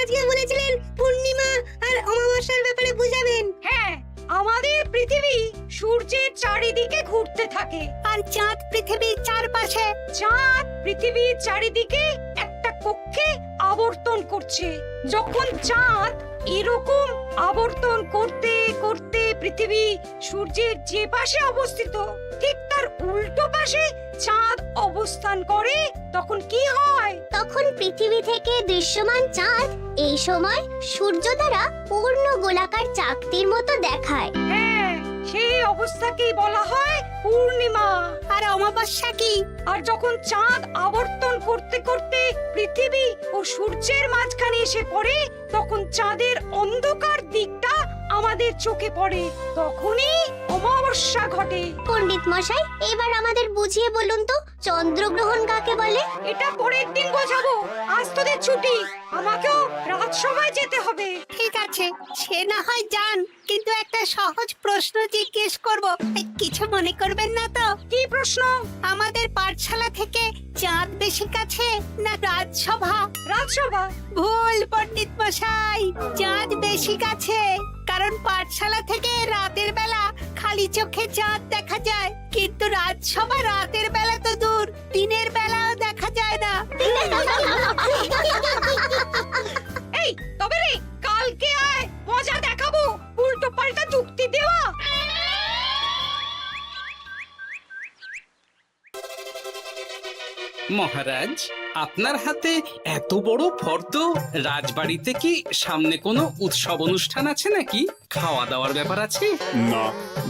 আজকে বলেছিলেন পূর্ণিমা আর অমাবস্যার ব্যাপারে বুঝাবেন। হ্যাঁ, আমাদের পৃথিবী সূর্যের চারিদিকে ঘুরতে থাকে, আর চাঁদ পৃথিবীর চারপাশে। চাঁদ পৃথিবীর চারিদিকে একটা কক্ষে আবর্তন করছে। যখন চাঁদ এরকম আবর্তন করতে করতে পৃথিবী সূর্যের যে পাশে অবস্থিত ঠিক তার উল্টো পাশে চাঁদ অবস্থান করে, তখন কি হয়? তখন পৃথিবী থেকে দৃশ্যমান চাঁদ এই সময় সূর্য দ্বারা পূর্ণ গোলাকার চাকতির মতো দেখায়। হ্যাঁ, সেই অবস্থাকেই বলা হয় পূর্ণিমা। আর অমাবস্যা কি? আর যখন চাঁদ আবর্তন করতে করতে পৃথিবী ও সূর্যের মাঝখানে এসে পড়ে, তখন চাঁদের অন্ধকার দিকটা আমাদের চোখে পড়ে, তখনই অমাবস্যা ঘটে। পণ্ডিত মশাই, এবার আমাদের বুঝিয়ে বলুন তো চন্দ্রগ্রহণ কাকে বলে? এটা পরের দিন বোঝাবো, আজ তোদের ছুটি, আমাকেও রাজসভায় যেতে হবে। ঠিক আছে, সে না হয় যান, কিন্তু একটা সহজ প্রশ্ন জিজ্ঞেস করব, কিছু মনে করবেন না তো? কি প্রশ্ন? আমাদের পাঠশালা থেকে চাঁদ বেশি কাছে না রাজসভা? রাজসভা? ভুল পণ্ডিত মশাই, চাঁদ বেশি কাছে, কারণ পাঠশালা থেকে রাতের বেলা খালি চোখে চাঁদ দেখা যায়, কিন্তু রাজসভা রাতের বেলা তো দূর, দিনের বেলাও দেখা যায় না। এই তবে রে, কালকে আয়, মজা দেখাবো, উল্টো পাল্টা যুক্তি দেওয়া। মহারাজ, আপনার হাতে এত বড় ফর্দ, রাজবাড়িতে কি সামনে কোনো উৎসব অনুষ্ঠান আছে নাকি? খাওয়া দাওয়ার ব্যাপার আছে? না,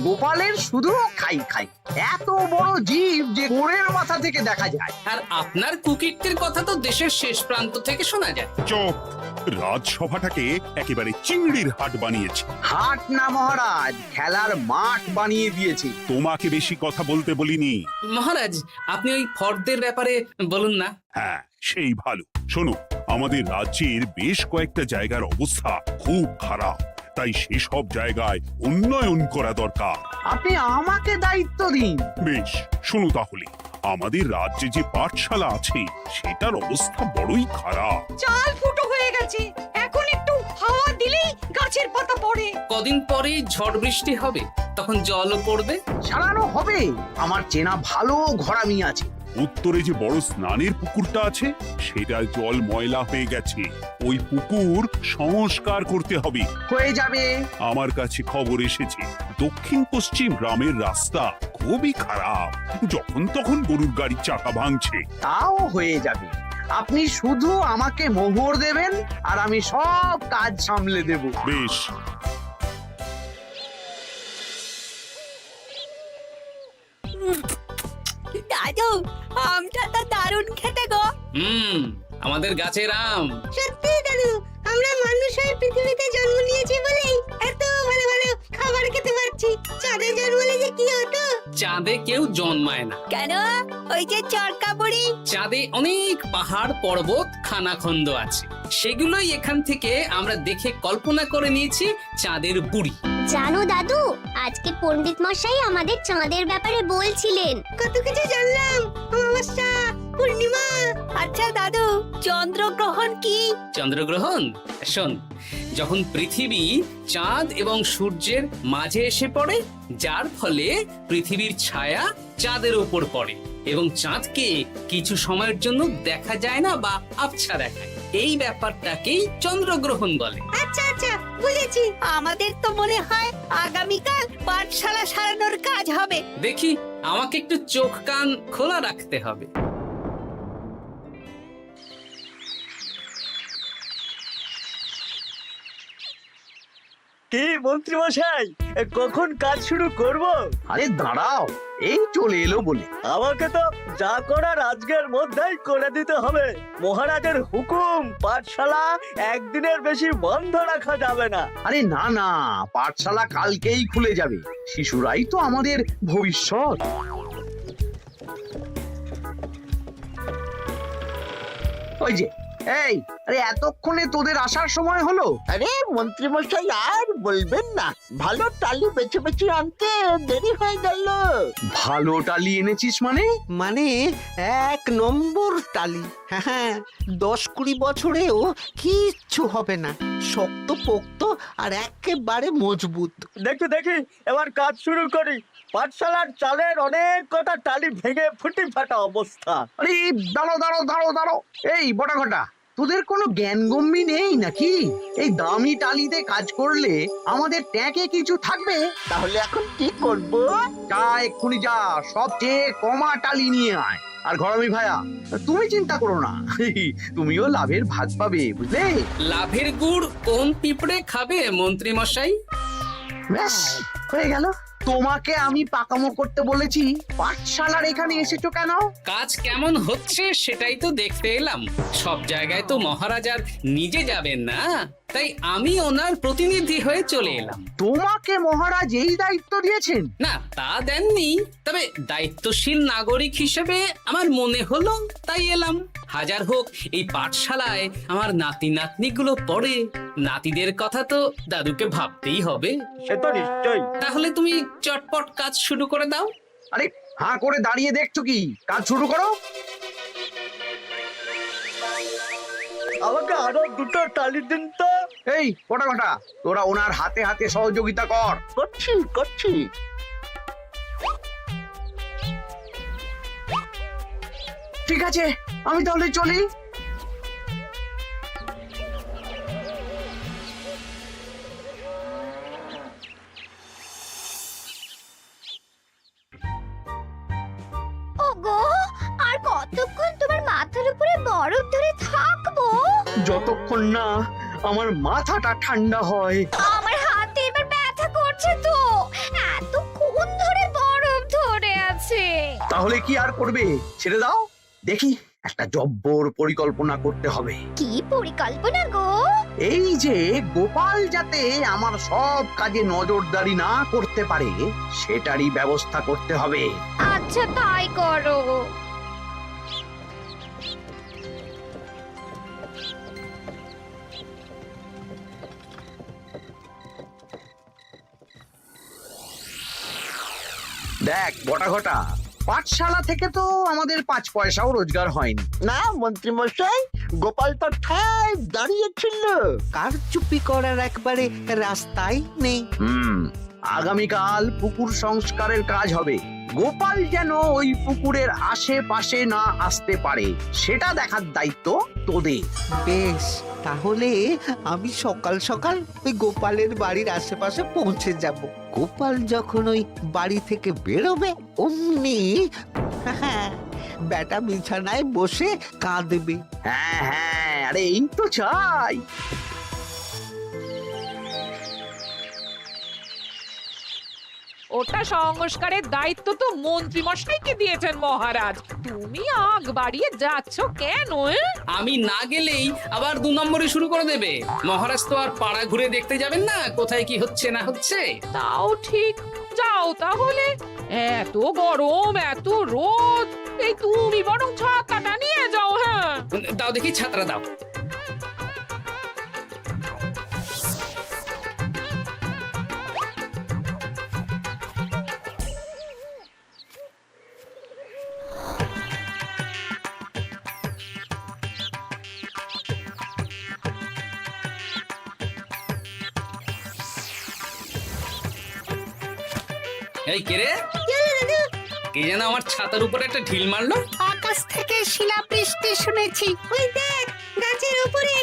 গোপালের শুধু খাই খাই, এত বড় জীব যে কোণের মাথা থেকে দেখা যায়। আর আপনার কুকীর্তির কথা তো দেশের শেষ প্রান্ত থেকে শোনা যায়। চুপ! রাজসভাটাকে একেবারে চিংড়ির হাট বানিয়েছে। হাট না মহারাজ, খেলার মাঠ বানিয়ে দিয়েছে। তোমাকে বেশি কথা বলতে বলিনি। মহারাজ, আপনি ওই ফর্দের ব্যাপারে বলুন না। হ্যাঁ, সেই ভালো। শোনো, আমাদের রাজ্যের বেশ কয়েকটা জায়গার অবস্থা খুব খারাপ, তাই সেসব জায়গায় উন্নয়ন করা দরকার। আপনি আমাকে দায়িত্ব দিন। বেশ, শোনো তাহলে, আমাদের রাজ্যে যে পাঠশালা আছে সেটার অবস্থা বড়ই খারাপ। চাল ফুটো হয়ে গেছে, এখন একটু হাওয়া দিলেই গাছের পাতা পড়ে। কদিন পরেই ঝড় বৃষ্টি হবে, তখন জলও পড়বে। সারানো হবে, আমার চেনা ভালো ঘরামি আছে। উত্তরে যে বড় স্নানের পুকুরটা আছে সেটার জল ময়লা হয়ে গেছে, ওই পুকুর সংস্কার করতে হবে। হয়ে যাবে। আমার কাছে খবর এসেছে দক্ষিণ পশ্চিম গ্রামের রাস্তা খুবই খারাপ, যখন তখন গরুর গাড়ির চাকা ভাঙছে। তাও হয়ে যাবে, আপনি শুধু আমাকে মোহর দেবেন আর আমি সব কাজ সামলে দেব। বেশ, দাদু, আমটা তো দারুণ খেতে গো। আমাদের গাছের আম। সত্যি দাদু, আমরা মানুষ হয়ে পৃথিবীতে জন্ম নিয়েছি বলেই এত ভালো ভালো খাবার খেতে পারছি। চাঁদে জন্মলে যে কি হতো। চাঁদে কেউ জন্মায় না। কেন? ওই যে চরকা বুড়ি। চাঁদে অনেক পাহাড় পর্বত খানাখন্দ আছে, সেগুলোই এখান থেকে আমরা দেখে কল্পনা করে নিয়েছি চাঁদের বুড়ি। জানো দাদু, আজকে পণ্ডিত মশাই আমাদের চাঁদের ব্যাপারে বলছিলেন। কত কিছু জানলাম, অমাবস্যা, পূর্ণিমা। আচ্ছা দাদু, চন্দ্রগ্রহণ কি? চন্দ্রগ্রহণ? শোন, যখন পৃথিবী চাঁদ এবং সূর্যের মাঝে এসে পড়ে, যার ফলে পৃথিবীর ছায়া চাঁদের উপর পড়ে এবং চাঁদকে কিছু সময়ের জন্য দেখা যায় না বা আবছা দেখায়, এই ব্যাপারটাকেই চন্দ্রগ্রহণ বলে। আচ্ছা আচ্ছা, বুঝেছি। আমাদের তো মনে হয় আগামীকাল পাঠশালা সারানোর কাজ হবে। দেখি, আমাকে একটু চোখ কান খোলা রাখতে হবে। কি মন্ত্রী মশাই, কখন কাজ শুরু করব? আরে দাঁড়াও, এই চলে এলো বলে। আমাকে তো যা করার আজকের মধ্যেই করে দিতে হবে। মহারাজের হুকুম, পাঠশালা একদিনের বেশি বন্ধ রাখা যাবে না। আরে না না, পাঠশালা কালকেই খুলে যাবে, শিশুরাই তো আমাদের ভবিষ্যৎ। ওই যে, এই, আরে এতক্ষণে তোদের আসার সময় হলো? আরে মন্ত্রী মশাই, আর বলবেন না, ভালো টালি বেছে বেছে আনতে দেরি হয়ে গেল। ভালো টালি এনেছিস মানে? মানে 1 নম্বর টালি। হ্যাঁ 10-20 বছরেও কিচ্ছু হবে না, শক্ত পোক্ত আর একেবারে মজবুত। দেখি দেখি এবার কাজ শুরু করি। পাঠশালার চালের অনেক কটা টালি ভেঙে ফুটি ফাটা অবস্থা। আরে দাঁড়ো। এই বটা ঘটা, তোদের কোনো জ্ঞানগম্যি নেই নাকি? এই দামি টালিতে কাজ করলে আমাদের ট্যাঁকে কিছু থাকবে? তাহলে এখন কি করব? যা এক্ষুনি যা, সবচেয়ে কমা টালি নিয়ে আয়। আর ঘরামি ভাইয়া, তুমি চিন্তা করো না, তুমিও লাভের ভাগ পাবে, বুঝলে? লাভের গুড় কোন পিঁপড়ে খাবে মন্ত্রী মশাই? ব্যাস হয়ে গেল। তোমাকে আমি পাকামো করতে বলেছি, পাঠশালার এখানে এসেছো কেন? কাজ কেমন হচ্ছে সেটাই তো দেখতে এলাম। সব জায়গায় তো মহারাজ আর নিজে যাবেন না, তাই আমি ওনার প্রতিনিধি হয়ে চলে এলাম। তোমাকে মহারাজ এই দায়িত্ব দিয়েছেন? না তা দেননি, তবে দায়িত্বশীল নাগরিক হিসেবে আমার মনে হলো তাই এলাম। হাজার হোক এই পাঠশালায় আমার নাতি নাতনিগুলো পড়ে, নাতিদের কথা তো দাদুকে ভাবতেই হবে। সে তো নিশ্চয়ই। তাহলে তুমি চটপট কাজ শুরু করে দাও। আরে হাঁ করে দাঁড়িয়ে দেখছো কি? কাজ শুরু করো। আমাকে আরো দুটো টালি দিন তো। এই কটা কটা, তোরা ওনার হাতে হাতে সহযোগিতা কর। করছি। ঠিক আছে, আমি তাহলে চলি। ওগো, আর কতক্ষণ তোমার মাথার উপরে বরফ ধরে থাকবো? যতক্ষণ না আমার মাথাটা ঠান্ডা হয়। আমার হাতে এবার ব্যথা করছে তো, এতক্ষণ ধরে বরফ ধরে আছে। তাহলে কি আর করবে? ছেড়ে দাও, দেখি একটা জব্বর পরিকল্পনা করতে হবে। কি পরিকল্পনা গো? এই যে গোপাল যাতে আমার সব কাজে নজরদারি না করতে পারে, সেটারই ব্যবস্থা করতে হবে। আচ্ছা তাই করো। দেখ বটা ঘটা, পাঠশালা থেকে তো আমাদের 5 পয়সাও রোজগার হয়নি। না মন্ত্রী মশাই, গোপাল তো ঠায় দাঁড়িয়েছিল। কারচুপি করার একবারে রাস্তাই নেই। আগামীকাল পুকুর সংস্কারের কাজ হবে। গোপাল যেন ওই পুকুরের আশেপাশে না আসতে পারে, সেটা দেখার দায়িত্ব তোদের। বেশ, তাহলে আমি সকাল সকাল ওই গোপালের বাড়ির আশেপাশে পৌঁছে যাব। গোপাল যখন ওই বাড়ি থেকে বেরোবে অমনি বেটা বিছানায় বসে কাঁদবে। হ্যাঁ, আরে এই তো চাই। ওটা সংস্কারের দায়িত্ব তো মন্ত্রী মশাইকে দিয়েছেন মহারাজ। তুমি আগ বাড়িয়ে যাচ্ছ কেন? আমি না গেলেই আবার 2 নম্বরে শুরু করে দেবে। মহারাজ তো আর পাড়া ঘুরে দেখতে যাবেন না কোথায় কি হচ্ছে না হচ্ছে। তাও ঠিক, যাও তাহলে। এত গরম, এত রোদ, এই তুমি বরং ছাতাটা নিয়ে যাও। হ্যাঁ দাও দেখি, ছাত্রা দাও। এই কে রে? কে যেন আমার ছাতার উপরে একটা ঢিল মারলো? আকাশ থেকে শিলাবৃষ্টি শুনেছি। ওই দেখ গাছের উপরে।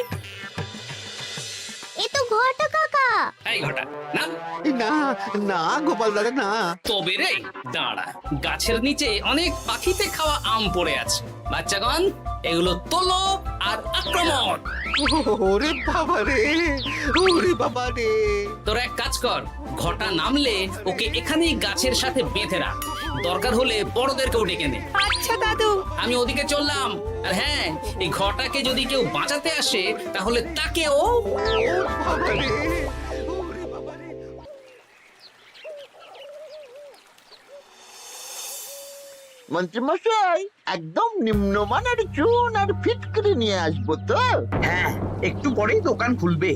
এ তো ঘটা কাকা। এই ঘটা না, না না গোপাল দাদা না। তবে রে দাঁড়া, গাছের নিচে অনেক পাখিতে খাওয়া আম পড়ে আছে। বাচ্চাগণ, এগুলো তোলো আর আক্রমণ। ওরে বাবা রে, ওরে বাবা রে। তোরা এক কাজ কর, ঘটা নামলে ওকে এখানেই গাছের সাথে বেঁধে রাখ। দরকার হলে বড়দেরকেও ডেকে নে। আচ্ছা দাদু। আমি ওদিকে চললাম। আর হ্যাঁ, এই ঘটাকে যদি কেউ বাঁচাতে আসে তাহলে তাকেও। বাবা রে, ওরে বাবা রে। মন্ত্রী মশাই, একদম নিম্নমানের চুন আর ফিটকিরি নিয়ে আসবো তো। হ্যাঁ, একটু পরেই দোকান খুলবে।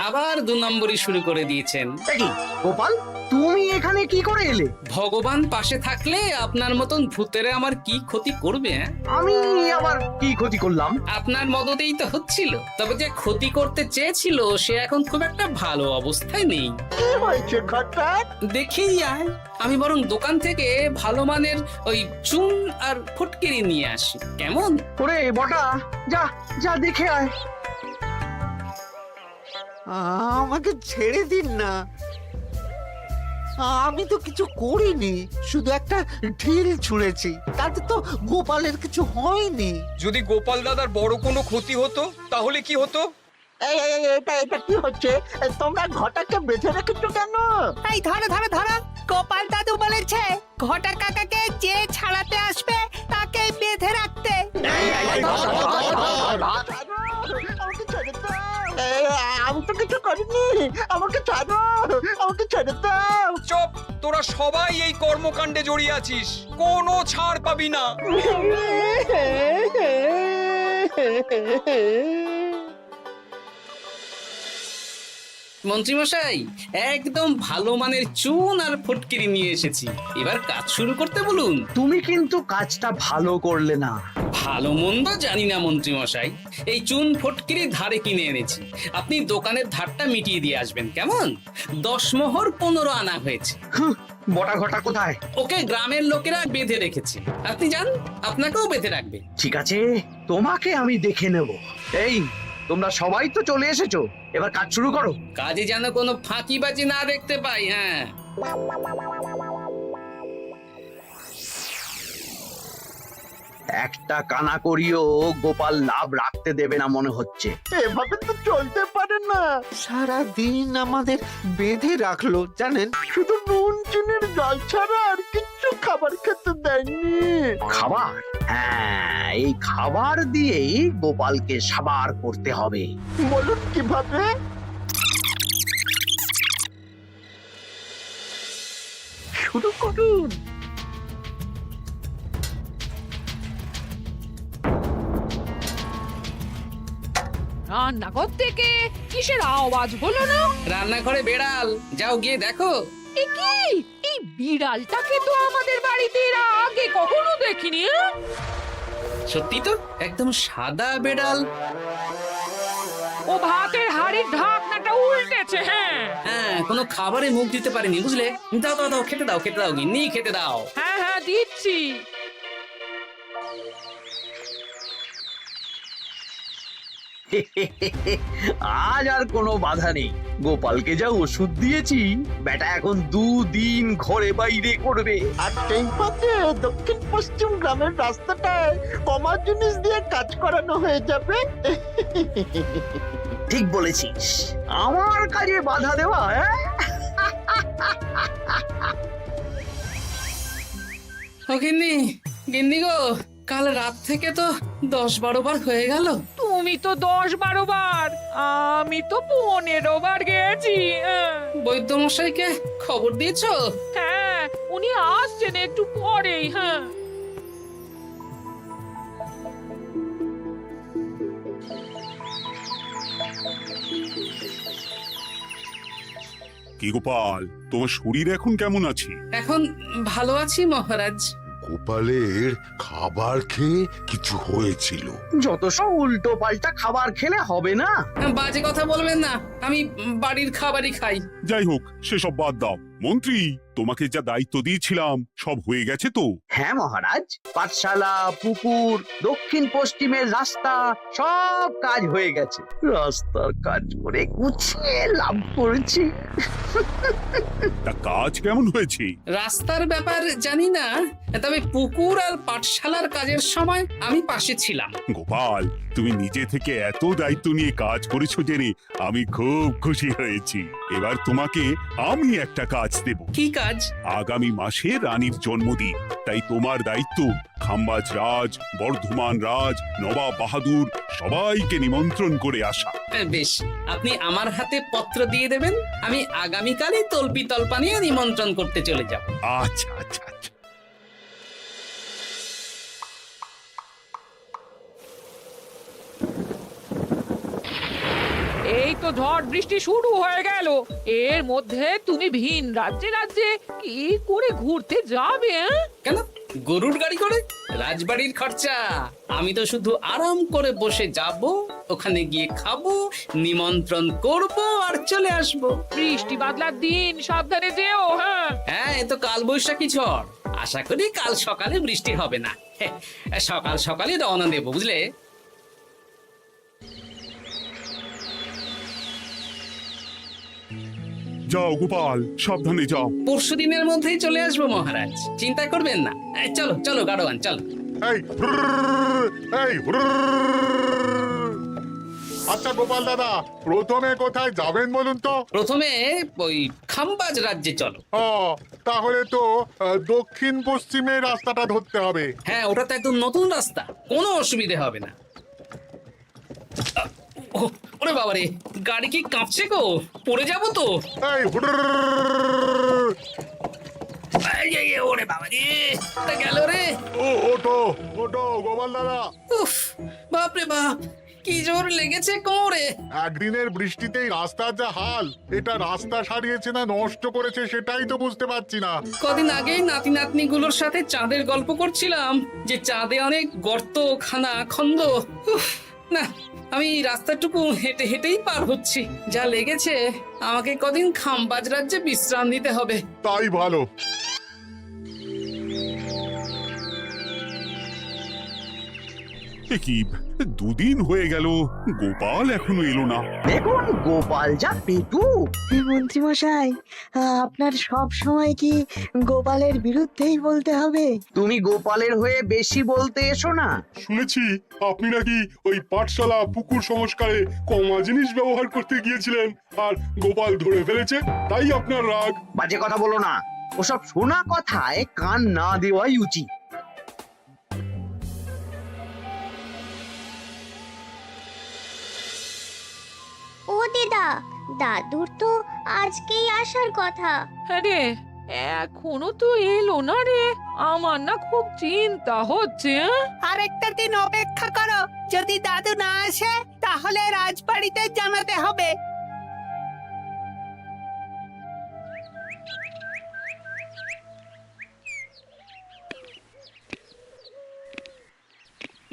আবার 2 নম্বরই শুরু করে দিয়েছেন। এ কি গোপাল, তুমি এখানে কি করে এলে? ভগবান পাশে থাকলে আপনার মতন ভূতেরা আমার কি ক্ষতি করবে? হ্যাঁ? আমি আবার কি ক্ষতি করলাম? আপনার মদতেই তো হচ্ছিল, তবে যে ক্ষতি করতে চেয়েছিল সে এখন খুব একটা ভালো অবস্থায় নেই। কি হয়েছে ঘটাৎ? দেখেই আয়, আমি বরং দোকান থেকে ভালো মানের ওই চুন আর ফুটকিরি নিয়ে আসি, কেমন? ওরে বটা, যা যা দেখে আয়। আমাকে ছেড়ে দিন না, আমি তো কিছু করিনি, শুধু একটা ঢিল ছুঁড়েছি, তাতে তো গোপালের কিছু হয়নি। যদি গোপাল দাদার বড় কোনো ক্ষতি হতো তাহলে কি হতো? এটা কি হচ্ছে? তোমরা ঘটাকে বেঁধে রেখেছো কেন? এই ধরো ধরো ধরো, গোপাল দাদু বলেছে ঘটা কাকাকে যে ছাড়াতে আসবে তাকে বেঁধে রাখতে। আমাকে ছেড়ে দাও। আমি তো কিছু করিনি, আমাকে ছাড়ো, আমাকে ছেড়ে দাও। চুপ, তোরা সবাই এই কর্মকাণ্ডে জড়িয়ে আছিস, কোনো ছাড় পাবি না। মন্ত্রীমশাই, একদম ভালো মানের চুন আর ফুটকিরি নিয়ে এসেছি, এবার কাজ শুরু করতে বলুন। তুমি কিন্তু কাজটা ভালো করলে না। ভালো মন্দ জানি না মন্ত্রীমশাই, এই চুন ফটকিরি ধারে কিনে এনেছি, আপনি দোকানের ধারটা মিটিয়ে দিয়ে আসবেন, কেমন? 10 মোহর 15 আনা হয়েছে। বটা ঘটা কোথায়? ওকে গ্রামের লোকেরা বেঁধে রেখেছে, আপনি যান, আপনাকেও বেঁধে রাখবে। ঠিক আছে, তোমাকে আমি দেখে নেব। এই, তোমরা সবাই তো চলে এসেছো, এবার কাজ শুরু করো। কাজে যেন কোনো ফাঁকিবাজি না দেখতে পাই। হ্যাঁ, একটা কানা করিও গোপাল লাভ রাখতে দেবে না মনে হচ্ছে। এভাবে তো চলতে পারে না। সারা দিন আমাদের বেঁধে রাখলো জানেন। শুধু নুন চিনির জল ছাড়া আর কিচ্ছু খাবার খেতে দেয়নি। খাবার? হ্যাঁ, এই খাবার দিয়েই গোপালকে সাবার করতে হবে। বলুন কিভাবে? শুরু করুন। রান্নাঘর থেকে কিসের আওয়াজ হলো না? রান্নাঘরে বেড়াল, যাও গিয়ে দেখো। এ কি, এই বিড়ালটাকে তো আমাদের বাড়িতে এর আগে কখনো দেখিনি। সত্যি তো, একদম সাদা বেড়াল। ও ভাতের হাড়ির ঢাকনাটা উল্টেছে। হ্যাঁ হ্যাঁ, কোনো খাবারে মুখ দিতে পারেনি, বুঝলে? দাও দাও দাও, খেতে দাও, খেতে দাও, গিন্নি খেতে দাও। হ্যাঁ হ্যাঁ, দিচ্ছি। আজ আর কোনো বাধা নেই। গোপালকে যা ওষুধ দিয়েছি, বেটা এখন 2 দিন ঘরে বাইরে করবে। আর সেই পথে দক্ষিণ পশ্চিম গ্রামের রাস্তাটায় কমা জিনিস দিয়ে কাজ করানো হয়ে যাবে। ঠিক বলেছিস, আমার কাজে বাধা দেওয়া। ও গিন্নি, গিন্নি গো, কাল রাত থেকে তো 10-12 বার হয়ে গেল। তুমি তো 10-12 বার, আমি তো 15 বার গেছি। বৈদ্যমশাইকে খবর দিয়েছো? হ্যাঁ, উনি আসছেন একটু পরেই। হ্যাঁ, কি গোপাল, তোমার শরীর এখন কেমন আছে? এখন ভালো আছি মহারাজ। গোপালের খাবার খেয়ে কিছু হয়েছিল। যত সব উল্টো পাল্টা খাবার খেলে হবে না। বাজে কথা বলবেন না, আমি বাড়ির খাবারই খাই। যাই হোক, সেসব বাদ দাও। মন্ত্রী, তোমাকে যা দায়িত্ব দিয়েছিলাম সব হয়ে গেছে তো? হ্যাঁ মহারাজ, পাঠশালা, পুকুর, দক্ষিণ পশ্চিমের রাস্তা সব কাজ হয়ে গেছে। রাস্তার কাজ করে গুছিয়ে লাভ করেছি। তা কাজ কেমন হয়েছে? রাস্তার ব্যাপার জানি না, তবে পুকুর আর পাঠশালার কাজের সময় আমি পাশে ছিলাম। গোপাল, তুমি নিজে থেকে এত দায়িত্ব নিয়ে কাজ করেছো জেনে আমি খুব খুশি হয়েছি। এবার তোমাকে আমি একটা কাজ দেব। কি কাজ? আগামী মাসে রানীর জন্মদিন, তাই তোমার দায়িত্ব খাম্বাজ রাজ, বর্ধমান রাজ, নবাব বাহাদুর সবাইকে নিমন্ত্রণ করে আসা। বেশ, আপনি আমার হাতে পত্র দিয়ে দেবেন, আমি আগামীকালই তল্পি তল্পা নিয়ে নিমন্ত্রণ করতে চলে যাব। আচ্ছা আচ্ছা আচ্ছা। এই তো ঝড় বৃষ্টি শুরু হয়ে গেল, এর মধ্যে তুমি ভিন রাজ্যে রাজ্যে কি করে ঘুরতে যাবে? কেন গরুর গাড়ি করে? রাজবাড়ির খরচা। আমি তো শুধু আরাম করে বসে যাব, ওখানে গিয়ে খাবো, নিমন্ত্রণ করব আর চলে আসব। বৃষ্টি বাদলার দিন, সাবধানে যেও। হ্যাঁ হ্যাঁ, এ তো কাল বৈশাখী ঝড়। আশা করি কাল সকালে বৃষ্টি হবে না। সকাল সকালে রওনা দেবো, বুঝলে? যাও গোপাল, সাবধানে যাও। পরশু দিনের মধ্যেই চলে আসবো মহারাজ, চিন্তা করবেন না। চলো চলো গাড়োয়ান, চলো। এই এই আচ্ছা গোপাল দাদা, প্রথমে কোথায় যাবেন বলুন তো? প্রথমে ওই খাম্বাজ রাজ্যে চলো। ও, তাহলে তো দক্ষিণ পশ্চিমে রাস্তাটা ধরতে হবে। হ্যাঁ, ওটা তো একদম নতুন রাস্তা, কোনো অসুবিধে হবে না। ওরে বাবা রে, গাড়ি কি কাঁপছে গো, পড়ে যাবো তো। এই ওরে বাবা রে, গেল রে। ওটো ওটো গোপাল দাদা। উফ, বাপরে বাপ, কি জোর লেগেছে কোমরে। একদিনের বৃষ্টিতেই রাস্তার যা হাল, এটা রাস্তা সারিয়েছে না নষ্ট করেছে সেটাই তো বুঝতে পারছি না। কদিন আগেই নাতি নাতনি গুলোর সাথে চাঁদের গল্প করছিলাম যে চাঁদে অনেক গর্ত, খানা, খন্দ। উফ, না, আমি রাস্তাটুকু হেঁটে হেঁটেই পার হচ্ছি। যা লেগেছে, আমাকে কদিন খাম্বাজ রাজ্যে বিশ্রাম নিতে হবে। তাই ভালো। এ কি, দুদিন হয়ে গেল গোপাল এখনো এলো না। দেখুন গোপাল যা পেটু। মন্ত্রী মশাই, আপনার সব সময় কি গোপালের বিরুদ্ধেই বলতে হবে? তুমি গোপালের হয়ে বেশি বলতে এসো না। শুনেছি আপনি নাকি ওই পাঠশালা পুকুর সংস্কারে কমা জিনিস ব্যবহার করতে গিয়েছিলেন, আর গোপাল ধরে ফেলেছে, তাই আপনার রাগ। বাজে কথা বলো না, ওসব শোনা কথায় কান না দেওয়াই উচিত। ও দিদা, দাদুর তো আজকেই আসার কথা। আরে এখনো তো এলো না রে, আমার না খুব চিন্তা হচ্ছে। আরেকটা দিন অপেক্ষা করো, যদি দাদু না আসে তাহলে রাজবাড়িতে জানাতে হবে।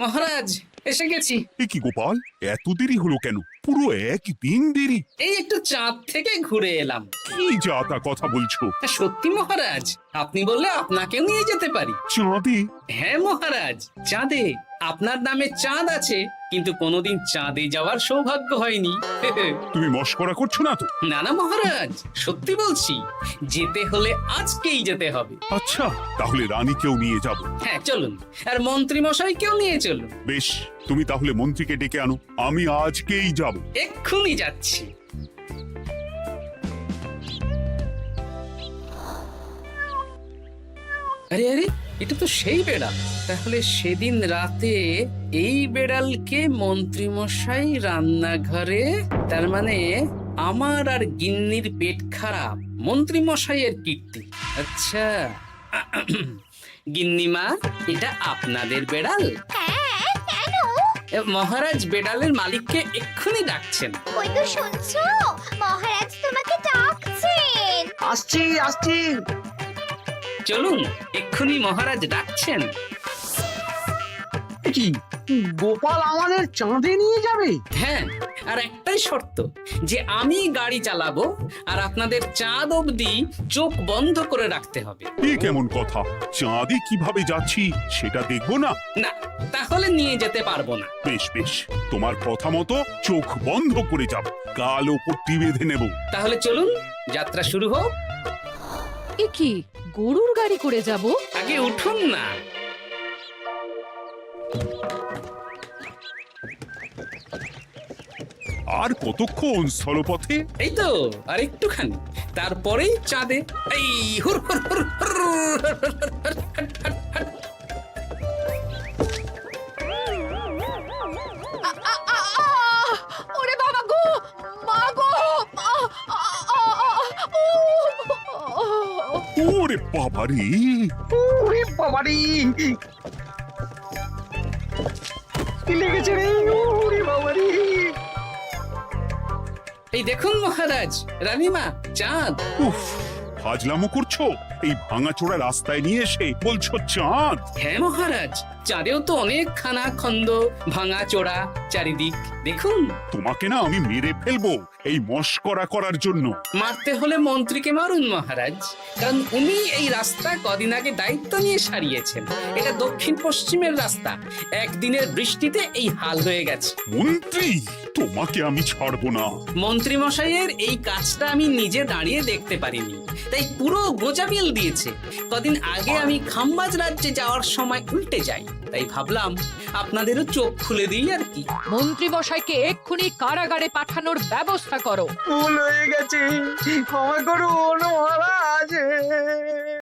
মহারাজ, এসে গেছি। এ কি গোপাল, এত দেরি হলো কেন? পুরো একদিন দেরি। এই একটু চাঁদ থেকে ঘুরে এলাম। কি যা তা কথা বলছো? সত্যি মহারাজ, আপনি বললে আপনাকেও নিয়ে যেতে পারি। চাঁদে? হ্যাঁ মহারাজ, চাঁদে। আপনার নামে চাঁদ আছে, কিন্তু কোনোদিন চাঁদে যাওয়ার সৌভাগ্য হয়নি। তুমি মস্করা করছো না তো? না না মহারাজ, সত্যি বলছি, যেতে হলে আজকেই যেতে হবে। আচ্ছা, তাহলে রানীকেও নিয়ে যাব। হ্যাঁ চলুন, আর মন্ত্রী মশাইকেও নিয়ে চলুন। বেশ, তুমি তাহলে মন্ত্রীকে ডেকে আনো, আমি আজকেই যাব। এক্ষুনি যাচ্ছি। আরে আরে, এটা তো সেই বেড়াল। তাহলে সেদিন রাতে এই বেড়ালকে মন্ত্রী মশাই রান্নাঘরে, তার মানে আমার আর গিন্নির পেট খারাপ, মন্ত্রী মশাইয়ের কীর্তি। আচ্ছা, গিন্নিমা, এটা আপনাদের বেড়াল? হ্যাঁ, কেন? মহারাজ বেড়ালের মালিককে এক্ষুনি ডাকছেন। ওই তো শুনছো, মহারাজ তোমাকে ডাকছেন। আসছি আসছি। চলুন, এক্ষুনি মহারাজ ডাকছেন। কি, গোপাল আমাদের চাঁদে নিয়ে যাবে? হ্যাঁ, আর একটাই শর্ত, যে আমি গাড়ি চালাবো আর আপনাদের চাঁদ অবধি চোখ বন্ধ করে রাখতে হবে। এ কেমন কথা? চাঁদে কিভাবে যাচ্ছি সেটা দেখবো না? না, তাহলে নিয়ে যেতে পারবো না। বেশ বেশ, তোমার কথা মতো চোখ বন্ধ করে যাব, কাল ও পট্টি বেঁধে নেব। তাহলে চলুন, যাত্রা শুরু হোক। এ কি, গরুর গাড়ি করে যাব? আগে উঠুন না। আর কতক্ষণ স্থলপথে? এই তো আর একটুখানি, তারপরেই চাঁদে। এই হুর হুর হুর হুর, ওরে বাবা গো, মা গো, ওরে বাবারে! ওরে বাবারে, কি লেগেছে রে? ওরে বাবারে! এই দেখুন মহারাজ, রানীমা, চাঁদ। উফ, ফাজলামো করছো? এই ভাঙাচোরা রাস্তায় নিয়ে এসে বলছো চাঁদ? হ্যাঁ মহারাজ, চাঁদেও তো অনেক খানা খন্দ, ভাঙা চোরা চারিদিক। দেখুন, তোমাকে না আমি মেরে ফেলবো এই মস্করা করার জন্য। মারতে হলে মন্ত্রীকে মারুন মহারাজ, কারণ উনি এই রাস্তা কদিন আগে দায়িত্ব নিয়ে সারিয়েছেন। এটা দক্ষিণ পশ্চিমের রাস্তা, একদিনের বৃষ্টিতে এই হাল হয়ে গেছে। মন্ত্রী, তোমাকে আমি ছাড়বো না। মন্ত্রী মশাইয়ের এই কাজটা আমি নিজে দাঁড়িয়ে দেখতে পারিনি, তাই পুরো গোজামিল দিয়েছে। কদিন আগে আমি খাম্বাজ রাজ্যে যাওয়ার সময় উল্টে যাই, তাই ভাবলাম আপনাদেরও চোখ খুলে দিই আর কি। মন্ত্রী মশাইকে এক্ষুনি কারাগারে পাঠানোর ব্যবস্থা করো। ভুল হয়ে গেছে, ক্ষমা করুন মহারাজ।